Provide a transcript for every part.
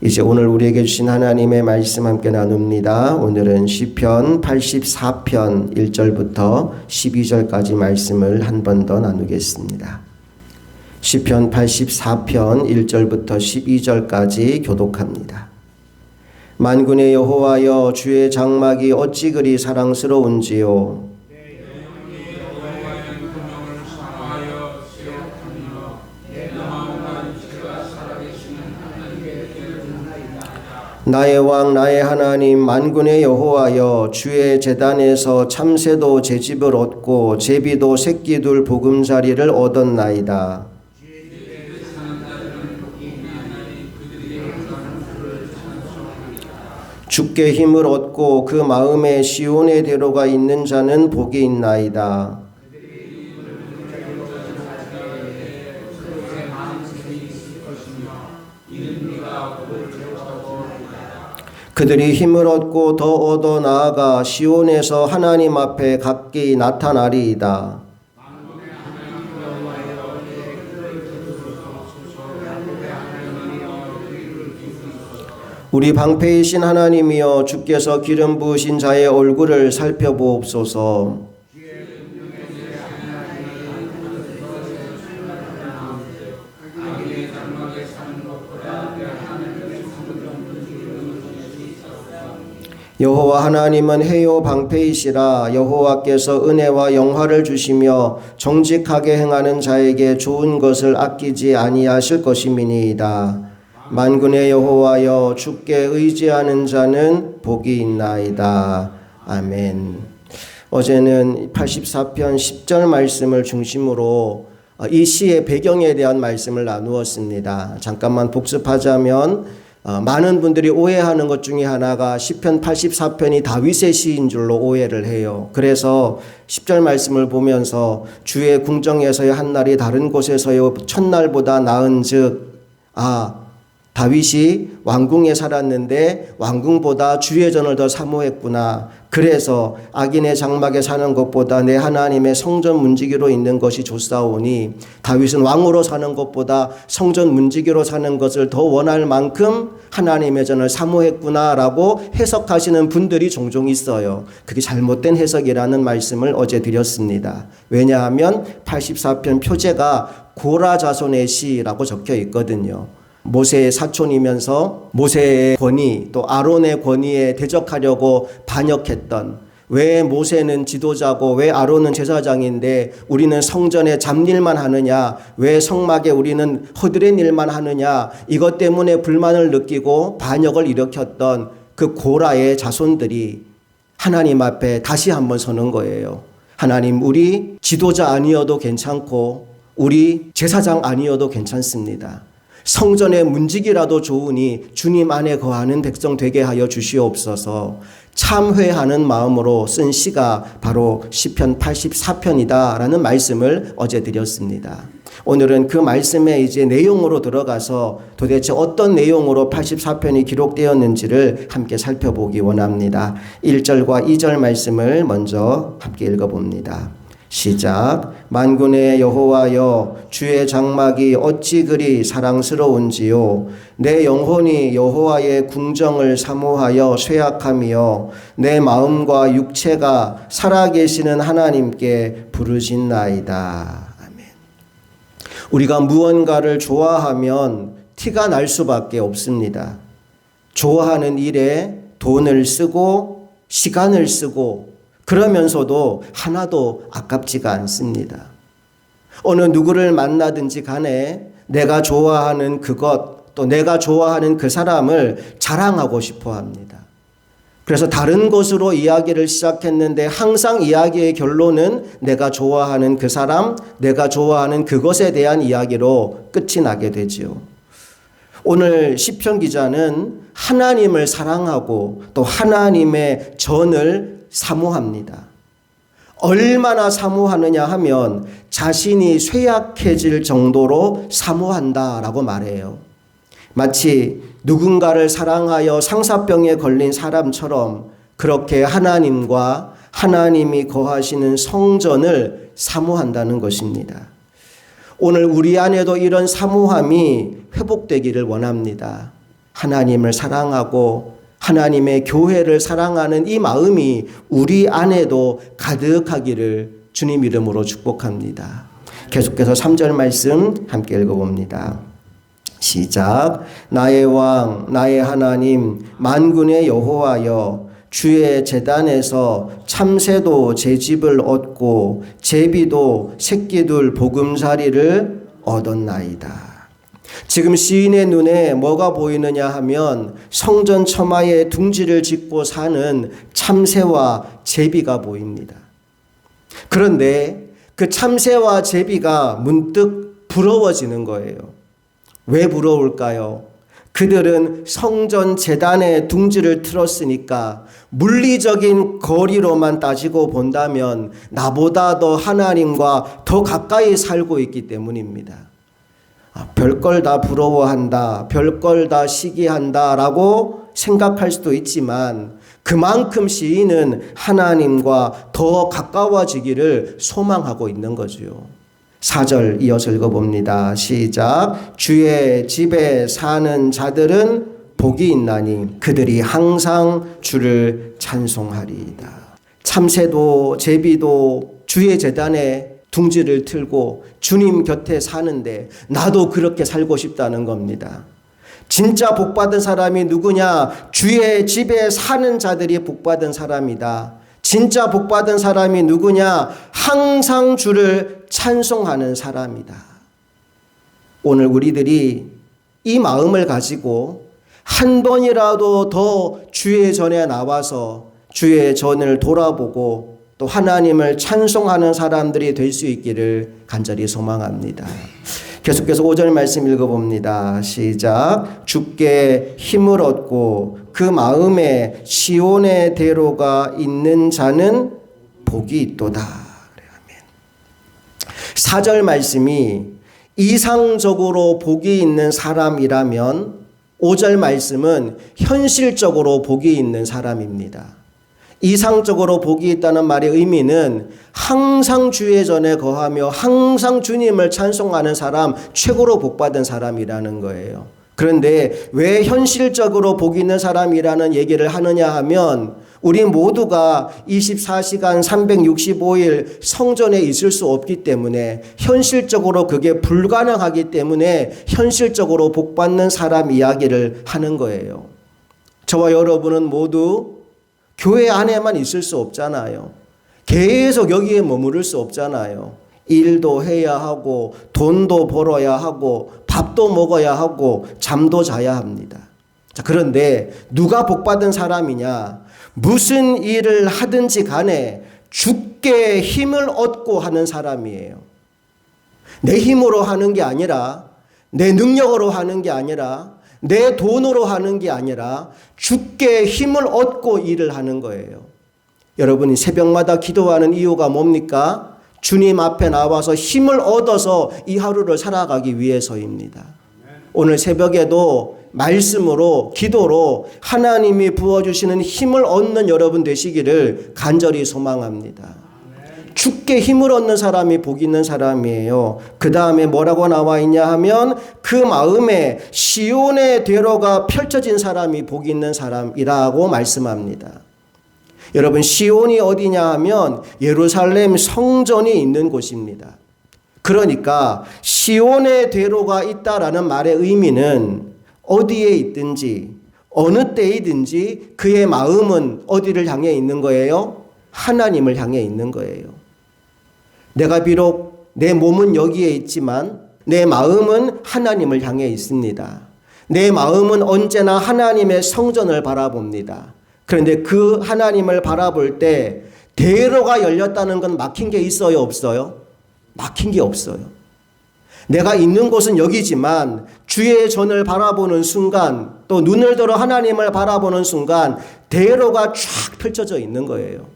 이제 오늘 우리에게 주신 하나님의 말씀 함께 나눕니다. 오늘은 시편 84편 1절부터 12절까지 말씀을 한 번 더 나누겠습니다. 시편 84편 1절부터 12절까지 교독합니다. 만군의 여호와여, 주의 장막이 어찌 그리 사랑스러운지요. 나의 왕 나의 하나님 만군의 여호와여, 주의 제단에서 참새도 제 집을 얻고 제비도 새끼 둘 보금자리를 얻었나이다. 주께 힘을 얻고 그 마음에 시온의 대로가 있는 자는 복이 있나이다. 그들이 힘을 얻고 더 얻어 나아가 시온에서 하나님 앞에 각기 나타나리이다. 우리 방패이신 하나님이여, 주께서 기름 부으신 자의 얼굴을 살펴보옵소서. 여호와 하나님은 해요 방패이시라. 여호와께서 은혜와 영화를 주시며 정직하게 행하는 자에게 좋은 것을 아끼지 아니하실 것임이니이다. 만군의 여호와여, 주께 의지하는 자는 복이 있나이다. 아멘. 어제는 84편 10절 말씀을 중심으로 이 시의 배경에 대한 말씀을 나누었습니다. 잠깐만 복습하자면 많은 분들이 오해하는 것 중에 하나가 시편 84편이 다윗의 시인 줄로 오해를 해요. 그래서 10절 말씀을 보면서 주의 궁정에서의 한 날이 다른 곳에서의 첫날보다 나은즉, 다윗이 왕궁에 살았는데 왕궁보다 주의 전을 더 사모했구나. 그래서 악인의 장막에 사는 것보다 내 하나님의 성전 문지기로 있는 것이 좋사오니, 다윗은 왕으로 사는 것보다 성전 문지기로 사는 것을 더 원할 만큼 하나님의 전을 사모했구나라고 해석하시는 분들이 종종 있어요. 그게 잘못된 해석이라는 말씀을 어제 드렸습니다. 왜냐하면 84편 표제가 고라 자손의 시라고 적혀 있거든요. 모세의 사촌이면서 모세의 권위 또 아론의 권위에 대적하려고 반역했던, 왜 모세는 지도자고 왜 아론은 제사장인데 우리는 성전에 잡일만 하느냐, 왜 성막에 우리는 허드렛 일만 하느냐, 이것 때문에 불만을 느끼고 반역을 일으켰던 그 고라의 자손들이 하나님 앞에 다시 한번 서는 거예요. 하나님, 우리 지도자 아니어도 괜찮고 우리 제사장 아니어도 괜찮습니다. 성전의 문지기라도 좋으니 주님 안에 거하는 백성 되게 하여 주시옵소서. 참회하는 마음으로 쓴 시가 바로 시편 84편이다라는 말씀을 어제 드렸습니다. 오늘은 그 말씀의 이제 내용으로 들어가서 도대체 어떤 내용으로 84편이 기록되었는지를 함께 살펴보기 원합니다. 1절과 2절 말씀을 먼저 함께 읽어봅니다. 시작. 만군의 여호와여, 주의 장막이 어찌 그리 사랑스러운지요. 내 영혼이 여호와의 궁정을 사모하여 쇠약하며 내 마음과 육체가 살아계시는 하나님께 부르짖나이다. 아멘. 우리가 무언가를 좋아하면 티가 날 수밖에 없습니다. 좋아하는 일에 돈을 쓰고 시간을 쓰고 그러면서도 하나도 아깝지가 않습니다. 어느 누구를 만나든지 간에 내가 좋아하는 그것, 또 내가 좋아하는 그 사람을 자랑하고 싶어 합니다. 그래서 다른 것으로 이야기를 시작했는데 항상 이야기의 결론은 내가 좋아하는 그 사람, 내가 좋아하는 그것에 대한 이야기로 끝이 나게 되지요. 오늘 시편 기자는 하나님을 사랑하고 또 하나님의 전을 사모합니다. 얼마나 사모하느냐 하면 자신이 쇠약해질 정도로 사모한다라고 말해요. 마치 누군가를 사랑하여 상사병에 걸린 사람처럼 그렇게 하나님과 하나님이 거하시는 성전을 사모한다는 것입니다. 오늘 우리 안에도 이런 사모함이 회복되기를 원합니다. 하나님을 사랑하고 하나님의 교회를 사랑하는 이 마음이 우리 안에도 가득하기를 주님 이름으로 축복합니다. 계속해서 3절 말씀 함께 읽어봅니다. 시작. 나의 왕 나의 하나님 만군의 여호와여 주의 제단에서 참새도 제 집을 얻고 제비도 새끼둘 보금자리를 얻었나이다. 지금 시인의 눈에 뭐가 보이느냐 하면 성전 처마에 둥지를 짓고 사는 참새와 제비가 보입니다. 그런데 그 참새와 제비가 문득 부러워지는 거예요. 왜 부러울까요? 그들은 성전 제단에 둥지를 틀었으니까 물리적인 거리로만 따지고 본다면 나보다 더 하나님과 더 가까이 살고 있기 때문입니다. 별걸 다 부러워한다, 별걸 다 시기한다 라고 생각할 수도 있지만 그만큼 시인은 하나님과 더 가까워지기를 소망하고 있는 거죠. 4절 이어서 읽어봅니다. 시작. 주의 집에 사는 자들은 복이 있나니 그들이 항상 주를 찬송하리이다. 참새도 제비도 주의 제단에 둥지를 틀고 주님 곁에 사는데 나도 그렇게 살고 싶다는 겁니다. 진짜 복받은 사람이 누구냐? 주의 집에 사는 자들이 복받은 사람이다. 진짜 복받은 사람이 누구냐? 항상 주를 찬송하는 사람이다. 오늘 우리들이 이 마음을 가지고 한 번이라도 더 주의 전에 나와서 주의 전을 돌아보고 또 하나님을 찬송하는 사람들이 될 수 있기를 간절히 소망합니다. 계속해서 5절 말씀 읽어봅니다. 시작. 주께 힘을 얻고 그 마음에 시온의 대로가 있는 자는 복이 있도다. 4절 말씀이 이상적으로 복이 있는 사람이라면 5절 말씀은 현실적으로 복이 있는 사람입니다. 이상적으로 복이 있다는 말의 의미는 항상 주의 전에 거하며 항상 주님을 찬송하는 사람, 최고로 복받은 사람이라는 거예요. 그런데 왜 현실적으로 복 있는 사람이라는 얘기를 하느냐 하면 우리 모두가 24시간 365일 성전에 있을 수 없기 때문에 현실적으로 그게 불가능하기 때문에 현실적으로 복받는 사람 이야기를 하는 거예요. 저와 여러분은 모두 교회 안에만 있을 수 없잖아요. 계속 여기에 머무를 수 없잖아요. 일도 해야 하고 돈도 벌어야 하고 밥도 먹어야 하고 잠도 자야 합니다. 자, 그런데 누가 복받은 사람이냐? 무슨 일을 하든지 간에 주께 힘을 얻고 하는 사람이에요. 내 힘으로 하는 게 아니라 내 능력으로 하는 게 아니라 내 돈으로 하는 게 아니라 주께 힘을 얻고 일을 하는 거예요. 여러분이 새벽마다 기도하는 이유가 뭡니까? 주님 앞에 나와서 힘을 얻어서 이 하루를 살아가기 위해서입니다. 오늘 새벽에도 말씀으로 기도로 하나님이 부어주시는 힘을 얻는 여러분 되시기를 간절히 소망합니다. 주께 힘을 얻는 사람이 복 있는 사람이에요. 그 다음에 뭐라고 나와 있냐 하면 그 마음에 시온의 대로가 펼쳐진 사람이 복 있는 사람이라고 말씀합니다. 여러분 시온이 어디냐 하면 예루살렘 성전이 있는 곳입니다. 그러니까 시온의 대로가 있다라는 말의 의미는 어디에 있든지 어느 때이든지 그의 마음은 어디를 향해 있는 거예요? 하나님을 향해 있는 거예요. 내가 비록 내 몸은 여기에 있지만 내 마음은 하나님을 향해 있습니다. 내 마음은 언제나 하나님의 성전을 바라봅니다. 그런데 그 하나님을 바라볼 때 대로가 열렸다는 건 막힌 게 있어요, 없어요? 막힌 게 없어요. 내가 있는 곳은 여기지만 주의 전을 바라보는 순간 또 눈을 들어 하나님을 바라보는 순간 대로가 쫙 펼쳐져 있는 거예요.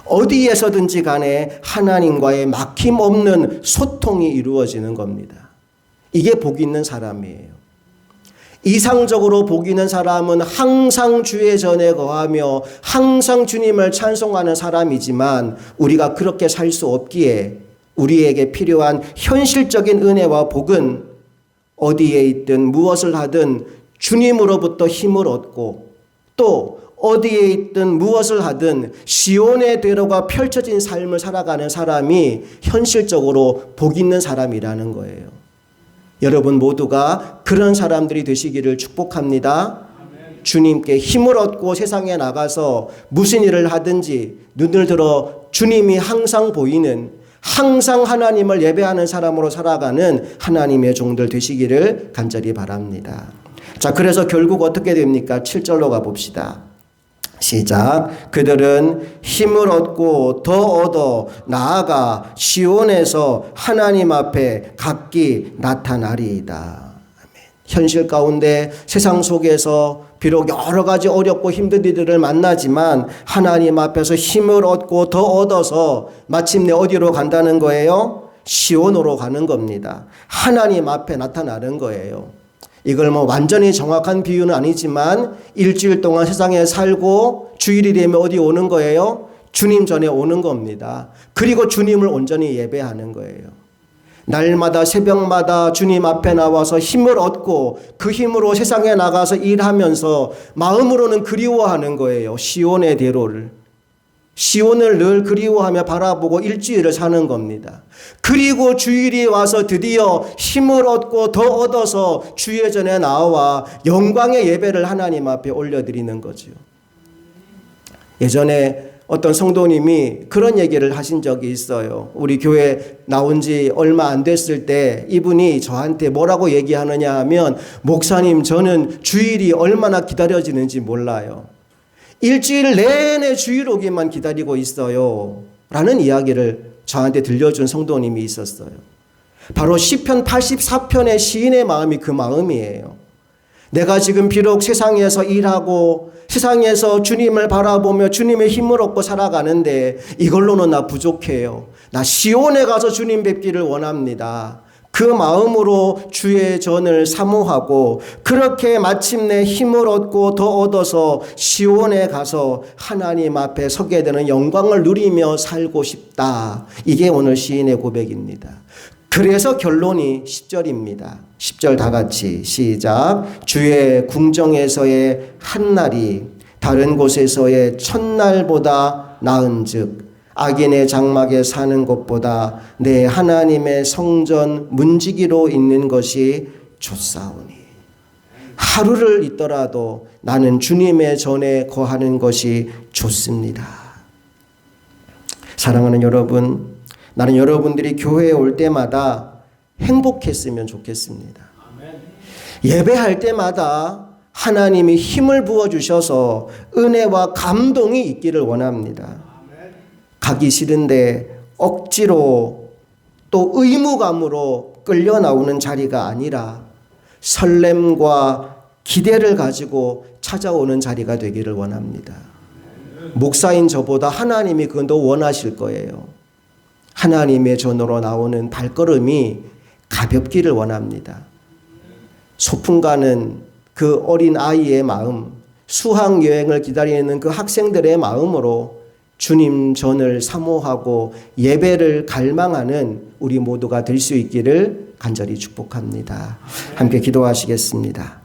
어디에서든지 간에 하나님과의 막힘없는 소통이 이루어지는 겁니다. 이게 복 있는 사람이에요. 이상적으로 복 있는 사람은 항상 주의 전에 거하며 항상 주님을 찬송하는 사람이지만 우리가 그렇게 살 수 없기에 우리에게 필요한 현실적인 은혜와 복은 어디에 있든 무엇을 하든 주님으로부터 힘을 얻고 또 어디에 있든 무엇을 하든 시온의 대로가 펼쳐진 삶을 살아가는 사람이 현실적으로 복 있는 사람이라는 거예요. 여러분 모두가 그런 사람들이 되시기를 축복합니다. 주님께 힘을 얻고 세상에 나가서 무슨 일을 하든지 눈을 들어 주님이 항상 보이는, 항상 하나님을 예배하는 사람으로 살아가는 하나님의 종들 되시기를 간절히 바랍니다. 자, 그래서 결국 어떻게 됩니까? 7절로 가봅시다. 시작. 그들은 힘을 얻고 더 얻어 나아가 시온에서 하나님 앞에 각기 나타나리이다. 아멘. 현실 가운데 세상 속에서 비록 여러 가지 어렵고 힘든 일들을 만나지만 하나님 앞에서 힘을 얻고 더 얻어서 마침내 어디로 간다는 거예요? 시온으로 가는 겁니다. 하나님 앞에 나타나는 거예요. 이걸 뭐 완전히 정확한 비유는 아니지만 일주일 동안 세상에 살고 주일이 되면 어디 오는 거예요? 주님 전에 오는 겁니다. 그리고 주님을 온전히 예배하는 거예요. 날마다 새벽마다 주님 앞에 나와서 힘을 얻고 그 힘으로 세상에 나가서 일하면서 마음으로는 그리워하는 거예요. 시온의 대로를. 시온을 늘 그리워하며 바라보고 일주일을 사는 겁니다. 그리고 주일이 와서 드디어 힘을 얻고 더 얻어서 주의 전에 나와 영광의 예배를 하나님 앞에 올려드리는 거죠. 예전에 어떤 성도님이 그런 얘기를 하신 적이 있어요. 우리 교회 나온 지 얼마 안 됐을 때 이분이 저한테 뭐라고 얘기하느냐 하면, 목사님, 저는 주일이 얼마나 기다려지는지 몰라요. 일주일 내내 주일 오기만 기다리고 있어요. 라는 이야기를 저한테 들려준 성도님이 있었어요. 바로 시편 84편의 시인의 마음이 그 마음이에요. 내가 지금 비록 세상에서 일하고 세상에서 주님을 바라보며 주님의 힘을 얻고 살아가는데 이걸로는 나 부족해요. 나 시온에 가서 주님 뵙기를 원합니다. 그 마음으로 주의 전을 사모하고 그렇게 마침내 힘을 얻고 더 얻어서 시온에 가서 하나님 앞에 서게 되는 영광을 누리며 살고 싶다. 이게 오늘 시인의 고백입니다. 그래서 결론이 10절입니다. 10절 다 같이 시작. 주의 궁정에서의 한날이 다른 곳에서의 첫날보다 나은즉 악인의 장막에 사는 것보다 내 하나님의 성전 문지기로 있는 것이 좋사오니. 하루를 있더라도 나는 주님의 전에 거하는 것이 좋습니다. 사랑하는 여러분, 나는 여러분들이 교회에 올 때마다 행복했으면 좋겠습니다. 예배할 때마다 하나님이 힘을 부어주셔서 은혜와 감동이 있기를 원합니다. 가기 싫은데 억지로 또 의무감으로 끌려 나오는 자리가 아니라 설렘과 기대를 가지고 찾아오는 자리가 되기를 원합니다. 목사인 저보다 하나님이 그건 더 원하실 거예요. 하나님의 전으로 나오는 발걸음이 가볍기를 원합니다. 소풍 가는 그 어린 아이의 마음, 수학여행을 기다리는 그 학생들의 마음으로 주님 전을 사모하고 예배를 갈망하는 우리 모두가 될 수 있기를 간절히 축복합니다. 함께 기도하시겠습니다.